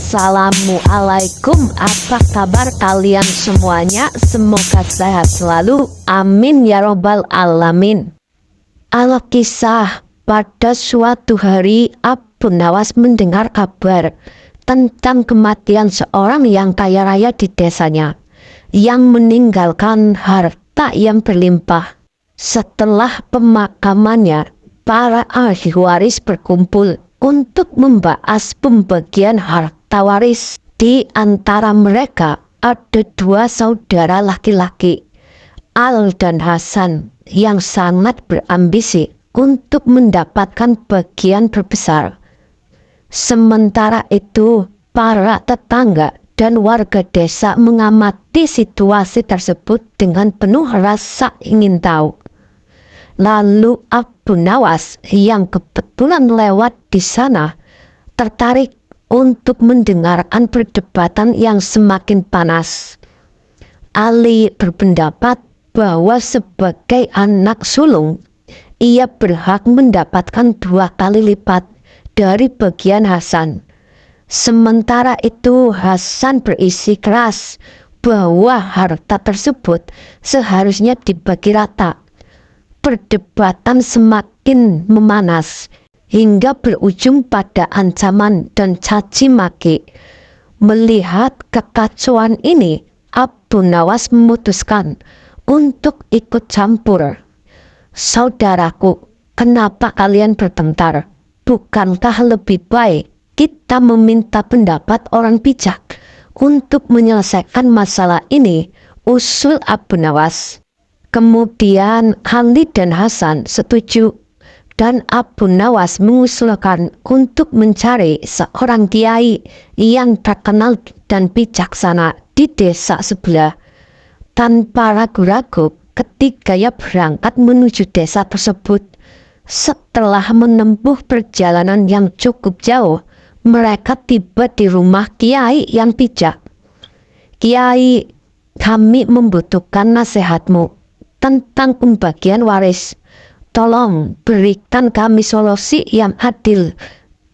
Assalamualaikum, apa kabar kalian semuanya? Semoga sehat selalu, amin ya robbal alamin. Alkisah, pada suatu hari Abu Nawas mendengar kabar tentang kematian seorang yang kaya raya di desanya, yang meninggalkan harta yang berlimpah. Setelah pemakamannya, para ahli waris berkumpul untuk membahas pembagian harta waris. Di antara mereka ada dua saudara laki-laki, Al dan Hasan, yang sangat berambisi untuk mendapatkan bagian terbesar. Sementara itu, para tetangga dan warga desa mengamati situasi tersebut dengan penuh rasa ingin tahu. Lalu Abu Nawas yang kebetulan lewat di sana tertarik untuk mendengarkan perdebatan yang semakin panas. Ali berpendapat bahwa sebagai anak sulung, ia berhak mendapatkan 2 kali lipat dari bagian Hasan. Sementara itu Hasan berisi keras bahwa harta tersebut seharusnya dibagi rata. Perdebatan semakin memanas hingga berujung pada ancaman dan caci maki. Melihat kekacauan ini, Abu Nawas memutuskan untuk ikut campur. Saudaraku, kenapa kalian bertengkar? Bukankah lebih baik kita meminta pendapat orang bijak untuk menyelesaikan masalah ini? Usul Abu Nawas. Kemudian Ali dan Hasan setuju, dan Abu Nawas mengusulkan untuk mencari seorang kiai yang terkenal dan bijaksana di desa sebelah. Tanpa ragu-ragu, ketiganya berangkat menuju desa tersebut. Setelah menempuh perjalanan yang cukup jauh, mereka tiba di rumah kiai yang bijak. Kiai, kami membutuhkan nasihatmu tentang pembagian waris. Tolong berikan kami solusi yang adil,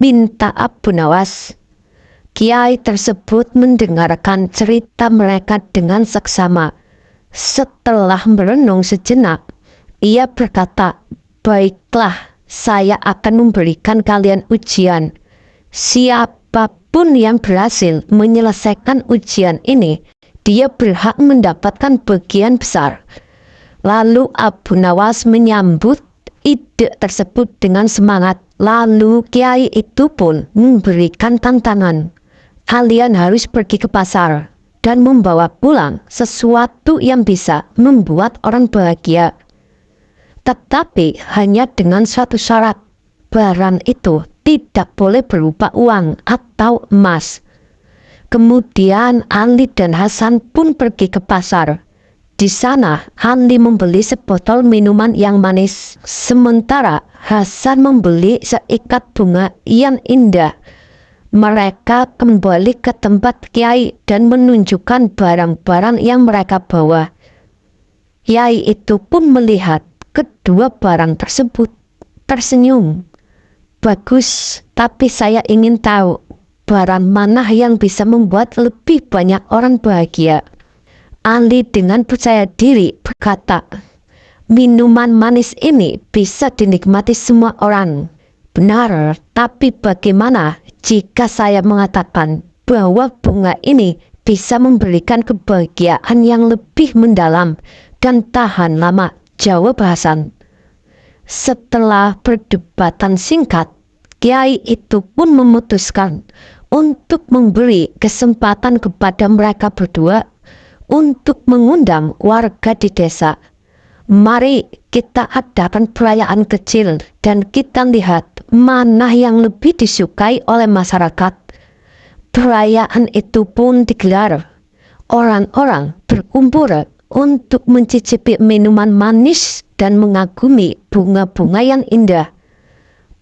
minta Abu Nawas. Kiai tersebut mendengarkan cerita mereka dengan seksama. Setelah merenung sejenak, ia berkata, "Baiklah, saya akan memberikan kalian ujian. Siapapun yang berhasil menyelesaikan ujian ini, dia berhak mendapatkan bagian besar." Lalu Abu Nawas menyambut ide tersebut dengan semangat. Lalu kiai itu pun memberikan tantangan. Kalian harus pergi ke pasar dan membawa pulang sesuatu yang bisa membuat orang bahagia. Tetapi hanya dengan satu syarat. Barang itu tidak boleh berupa uang atau emas. Kemudian Ali dan Hasan pun pergi ke pasar. Di sana, Ali membeli sebotol minuman yang manis, sementara Hasan membeli seikat bunga yang indah. Mereka kembali ke tempat kiai dan menunjukkan barang-barang yang mereka bawa. Kiai itu pun melihat kedua barang tersebut, tersenyum. "Bagus, tapi saya ingin tahu barang mana yang bisa membuat lebih banyak orang bahagia." Ali dengan percaya diri berkata, "Minuman manis ini bisa dinikmati semua orang." "Benar, tapi bagaimana jika saya mengatakan bahwa bunga ini bisa memberikan kebahagiaan yang lebih mendalam dan tahan lama?" jawab Hasan. Setelah perdebatan singkat, kiai itu pun memutuskan untuk memberi kesempatan kepada mereka berdua untuk mengundang warga di desa. "Mari kita adakan perayaan kecil dan kita lihat mana yang lebih disukai oleh masyarakat." Perayaan itu pun digelar. Orang-orang berkumpul untuk mencicipi minuman manis dan mengagumi bunga-bunga yang indah.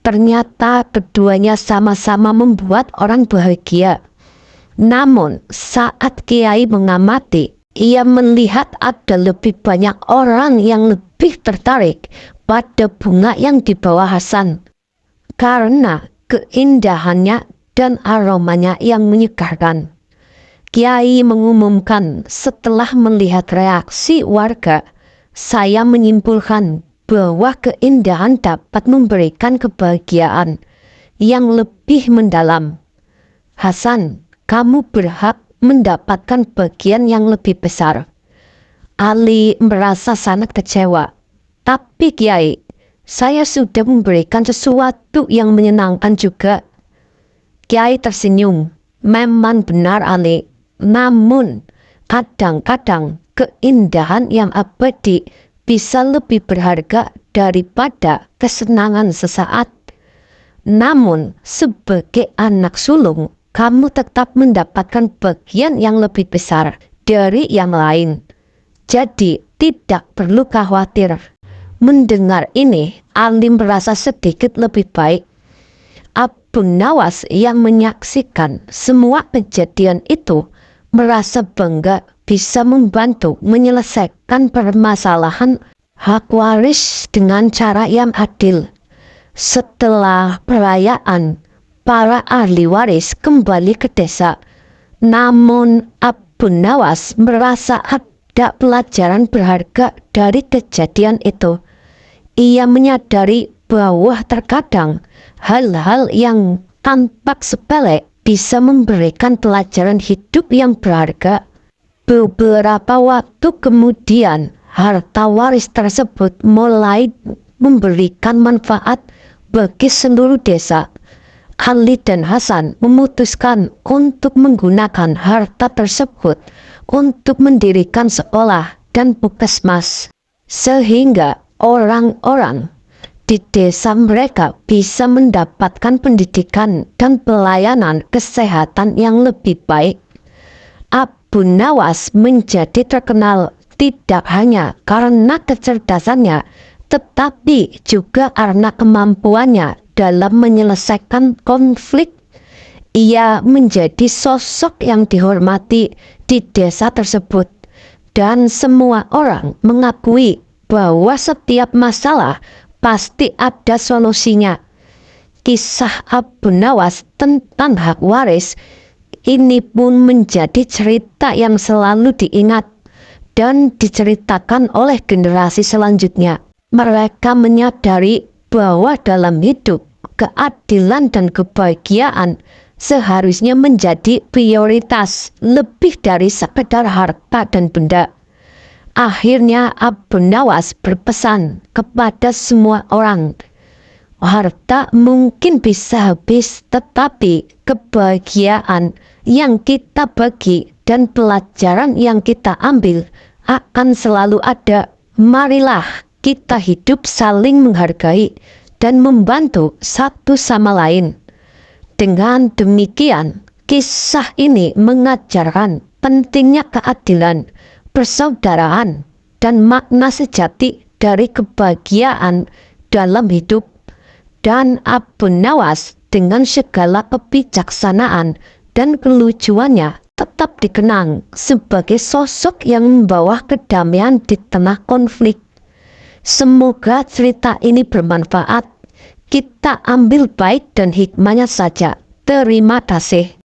Ternyata keduanya sama-sama membuat orang bahagia. Namun saat kiai mengamati, ia melihat ada lebih banyak orang yang lebih tertarik pada bunga yang dibawa Hasan. Karena keindahannya dan aromanya yang menyegarkan. Kiai mengumumkan setelah melihat reaksi warga, saya menyimpulkan bahwa keindahan dapat memberikan kebahagiaan yang lebih mendalam. Hasan, kamu berhak mendapatkan bagian yang lebih besar. Ali merasa sangat kecewa. Tapi Kiai, saya sudah memberikan sesuatu yang menyenangkan juga. Kiai tersenyum. Memang benar Ali. Namun, kadang-kadang keindahan yang abadi bisa lebih berharga daripada kesenangan sesaat. Namun, sebagai anak sulung, kamu tetap mendapatkan bagian yang lebih besar dari yang lain. Jadi, tidak perlu khawatir. Mendengar ini, Ali merasa sedikit lebih baik. Abu Nawas yang menyaksikan semua kejadian itu merasa bangga bisa membantu menyelesaikan permasalahan hak waris dengan cara yang adil. Setelah perayaan, para ahli waris kembali ke desa. Namun Abu Nawas merasa ada pelajaran berharga dari kejadian itu. Ia menyadari bahwa terkadang hal-hal yang tampak sepele bisa memberikan pelajaran hidup yang berharga. Beberapa waktu kemudian, harta waris tersebut mulai memberikan manfaat bagi seluruh desa. Ali dan Hasan memutuskan untuk menggunakan harta tersebut untuk mendirikan sekolah dan puskesmas, sehingga orang-orang di desa mereka bisa mendapatkan pendidikan dan pelayanan kesehatan yang lebih baik. Abu Nawas menjadi terkenal tidak hanya karena kecerdasannya, tetapi juga karena kemampuannya dalam menyelesaikan konflik. Ia menjadi sosok yang dihormati di desa tersebut, dan semua orang mengakui bahwa setiap masalah pasti ada solusinya. Kisah Abu Nawas tentang hak waris ini pun menjadi cerita yang selalu diingat dan diceritakan oleh generasi selanjutnya. Mereka menyadari bahwa dalam hidup, keadilan dan kebahagiaan seharusnya menjadi prioritas lebih dari sekedar harta dan benda. Akhirnya Abu Nawas berpesan kepada semua orang, harta mungkin bisa habis, tetapi kebahagiaan yang kita bagi dan pelajaran yang kita ambil akan selalu ada. Marilah kita hidup saling menghargai dan membantu satu sama lain. Dengan demikian, kisah ini mengajarkan pentingnya keadilan, persaudaraan, dan makna sejati dari kebahagiaan dalam hidup. Dan Abu Nawas dengan segala kebijaksanaan dan kelucuannya tetap dikenang sebagai sosok yang membawa kedamaian di tengah konflik. Semoga cerita ini bermanfaat. Kita ambil baik dan hikmahnya saja. Terima kasih.